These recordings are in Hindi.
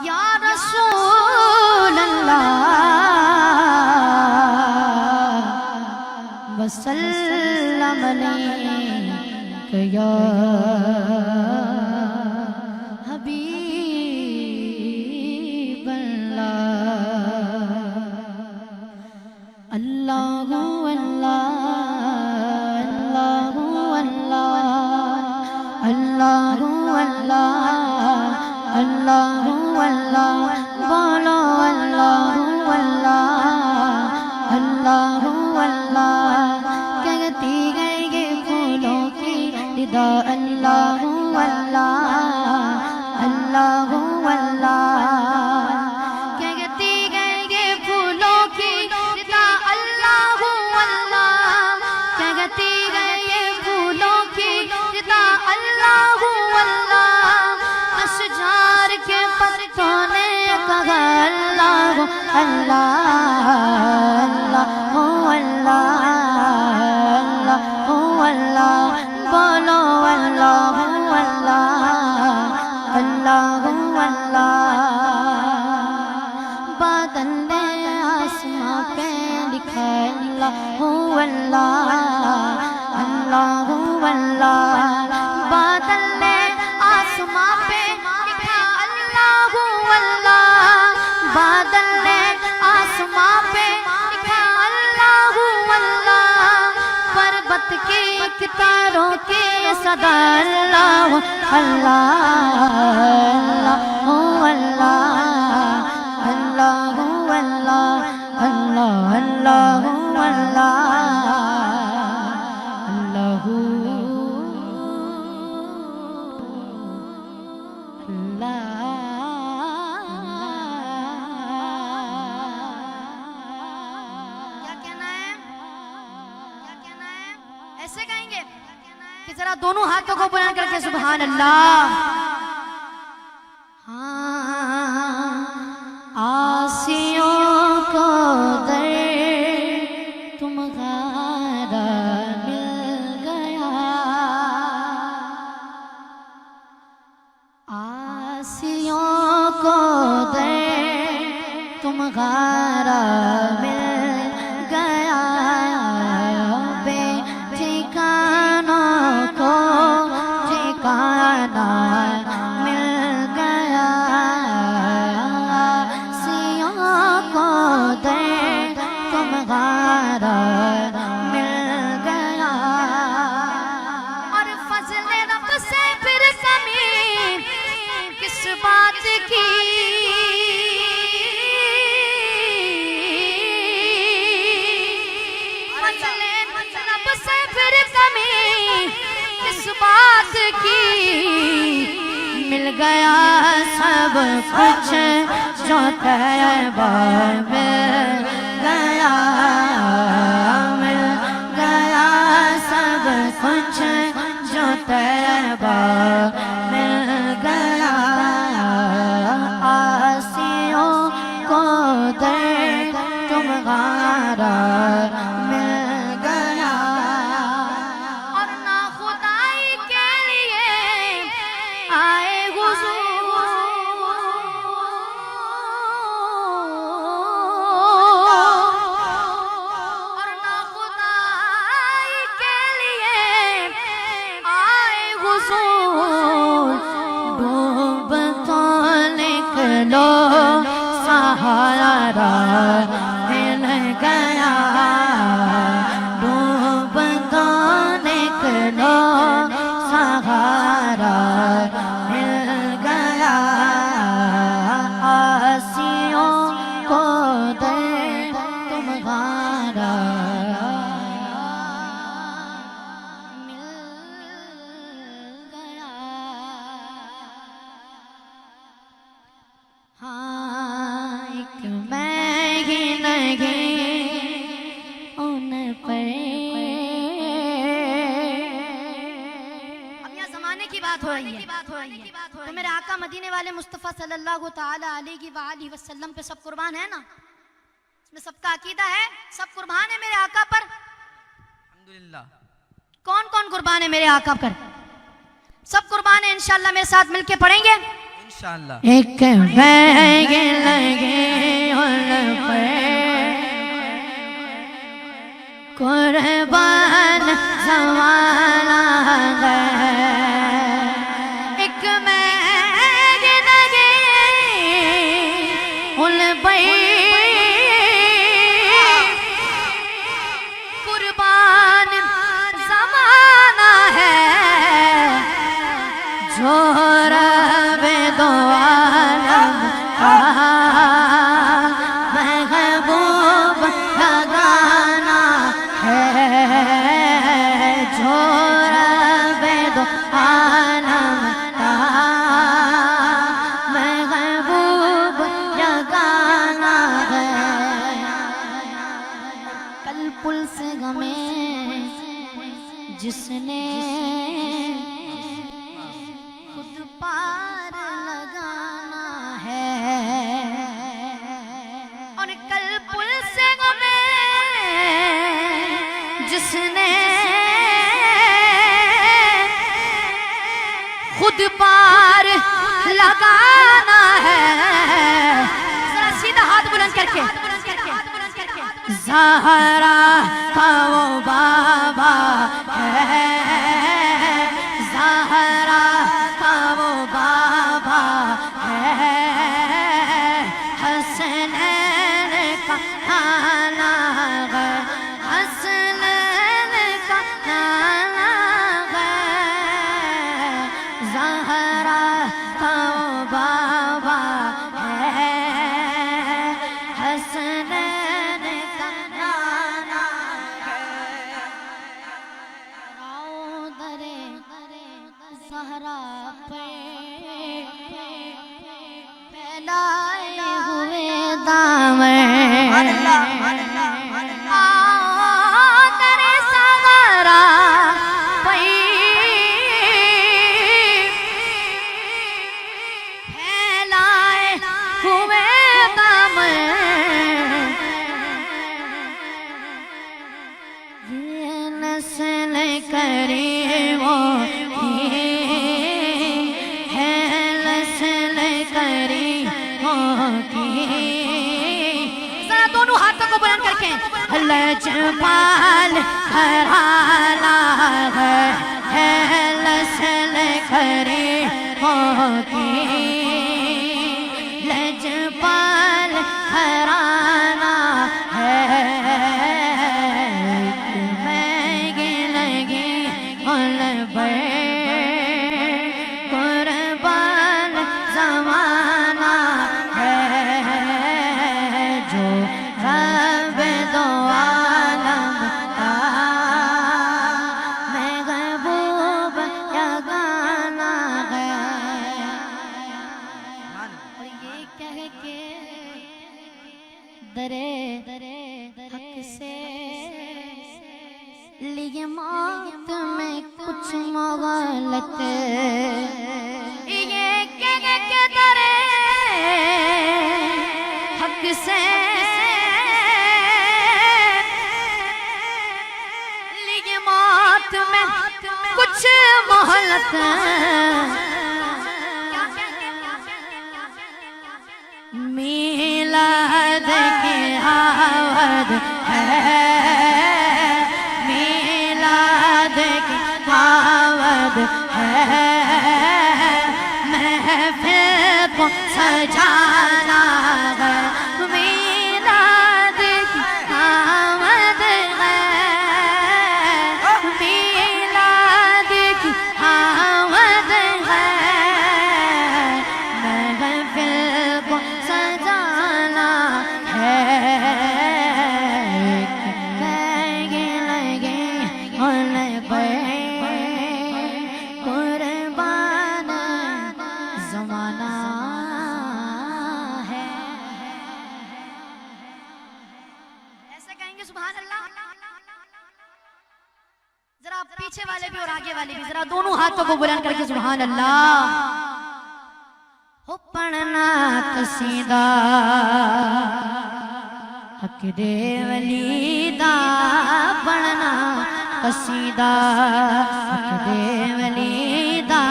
या रसूल अल्लाह वसल्लम अलैका या हबीब अल्लाह। अल्लाहु अल्लाह अल्लाहु अल्लाह अल्लाहु अल्लाह अल्लाहु अल्लाह बोलो अल्लाहु अल्लाह अल्लाहु अल्लाह। कहती गई ये फूलों की रिदा अल्लाहु अल्लाह अल्लाहु अल्लाह। कहती गई ये फूलों की रिदा अल्लाहु अल्लाह। कहती गई ये फूलों की रिदा अल्लाहु अल्लाह। अशजार के पत्तों ने कहा अल्लाह अल्लाह अल्लाहु अल्लाह अल्लाहु अल्लाह बोलो अल्लाहु अल्लाह अल्लाहु अल्लाह। बादल ने आसमां पे लिखा अल्लाहु अल्लाह अल्लाहु अल्लाह। बादल ने आसमां पे लिखा अल्लाहु अल्लाह। बादल ने आसमां पे लिखा अल्लाहु अल्लाह। पर्वत की कितारों की सदा अल्लाह अल्लाह अल्लाहु अल्लाह अल्लाहु अल्लाह अल्लाह अल्लाहु अल्लाहु ऐसे कहेंगे कि जरा दोनों हाथों को बुलंद करके सुभान अल्लाह। हाँ आसियों को दर तुम्हारा मिल गया। आसियों को दर तुम्हारा मिल गया। ठिकाना मिल गया। सियों को दे तुम्हारा मिल गया। और फजले रब से फिर कमी किस बात की। फजले रब से फिर कमी किस बात की। मिल गया सब कुछ जो तैबा मिल गया। मिल गया सब कुछ जो तैबा मिल गया। आसियों को दे तुम्हारा मिल गया। और ना खुदाई के लिए आए हुजूर। और ना खुदाई के लिए आए हुजूर। डूब तो निकलो सहारा मिल गया। डूब तो निकलो सहारा मिल गया। आसियों को दे तुम्हारा मिल गया। हाँ एक मैं ही नहीं उन पर। अब यहाँ जमाने की बात हो रही है तो मेरे आका मदीने वाले मुस्तफ़ा सल्लल्लाहु ताला अलैहि वसल्लम पे सब कुर्बान है ना। इसमें सबका अकीदा है, सब कुर्बान है मेरे आका पर। अल्हम्दुलिल्लाह। कौन कौन कुर्बान है मेरे आका पर? सब कुर्बान है। इंशाअल्लाह मेरे साथ मिलके पढ़ेंगे। माशाअल्लाह। एक बैग लगे उन पर कुर्बान ज़माना है, एक बैग लगे उन पर कुर्बान ज़माना है, जो रबे दो आलम का महबूब लगाना है, जो रबे दो आलम का महबूब लगाना है। कल पुल से गमे जिसने पार लगाना है, और कल पुल से गमे जिसने खुद पार लगाना है। जरा सीधा हाथ बुलंद करके ज़हरा का वो बाबा है, ज़हरा का वो बाबा है, हसनैन का नाना है, हसनैन का नाना है, ज़हरा का वो बाबा है, हसनैन का नाना है। आओ दरे ज़हरा पे फैलाए हुए दामन, आओ दरे ज़हरा पे फैलाए हुए दामन, ये नस्ल करीमों दोनों हाथों को बुलंद करके लजपाल घराना है, नस्ल करीमों की लजपाल घराना है, मैग लगी उन पर कुर्बान ज़माना है, जो रब दो आलम का महबूब लगाना है। और ये कह के दरे हक से लिए मौत में कुछ मोहलत, ये कह के दरे हक से लिए मौत में कुछ मोहलत, मीलाद की आवद है, मीलाद की आवद है, महफिल को सजाना है, मीलाद की आवद है, मीलाद की आवद है, महफिल को सजाना है, लगे लगे उन पर कुर्बान ज़माना है। ऐसे कहेंगे सुभान अल्लाह। जरा पीछे वाले भी और आगे वाले भी जरा दोनों हाथों को बुलंद करके सुभान अल्लाह। हो पढ़ना कसीदा हक दे वली दा, पढ़ना कसीदा हक दे वली दा,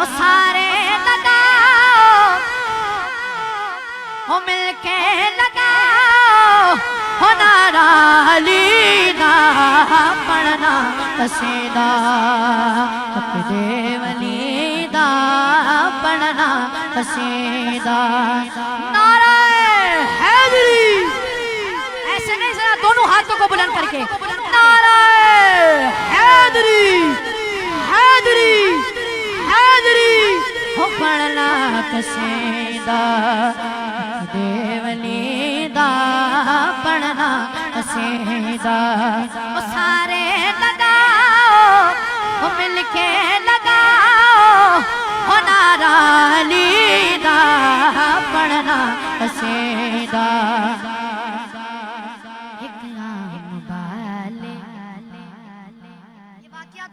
ओ सारे लगाओ अली दा पढ़ना कसीदा हक दे वली दा पढ़ना कसीदा नारा हैदरी ऐसे नहीं जरा दोनों हाथों को बुलंद करके नारा हैदरी हैदरी हैदरी हो पढ़ना कसीदा देवली दा पढ़ना कसीदा वो सारे लगाओ वो मिलके लगाओ वो नारा अली दा पढ़ना कसीदा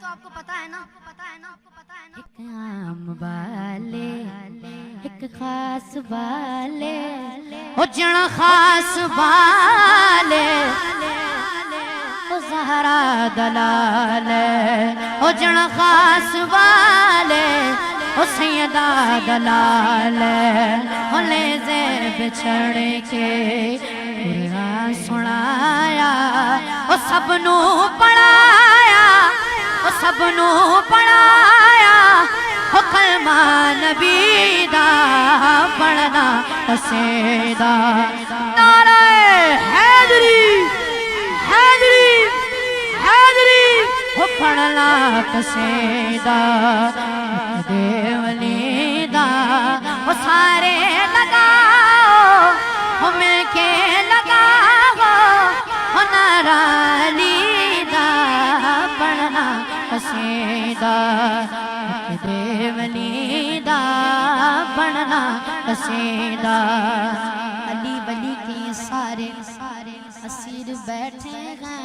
तो आपको पता है ना एक आम वाले एक खास वाले ओ जड़ा खास वाले ओ ज़हरा दलाल ओ जड़ा खास वाले ओ सैयदा दलाल ओ ले जे बिछड़ के कुरान सुनाया ओ सबनू पढ़ाया ओ सबनू पढ़ाया हो कलमा नबी दा पढ़ना कसीदा नारा हैदरी हैदरी हैदरी हो पढ़ना कसीदा देवली दा वो सारे लगाओ हो मिलके लगाओ हो नारा अली दा पढ़ना कसीदा देवली दा पढ़ना कसीदा अली वली के सारे असीर बैठे हैं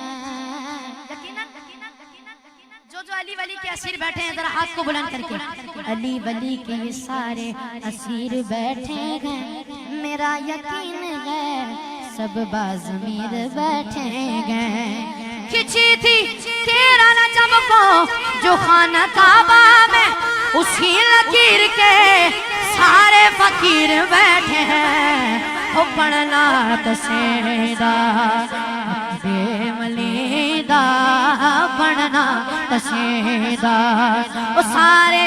जो अली वली के असीर बैठे हैं जरा हाथ को बुलंद करके अली वली के सारे असीर बैठे हैं मेरा यकीन है सब बाज़मीर बैठे हैं खिंची थी तेरा न जब को जो खाना काबा में उसी लकीर के सारे फकीर बैठे हैं हो पढ़ना कसीदा देवली दा पढ़ना कसीदा वो सारे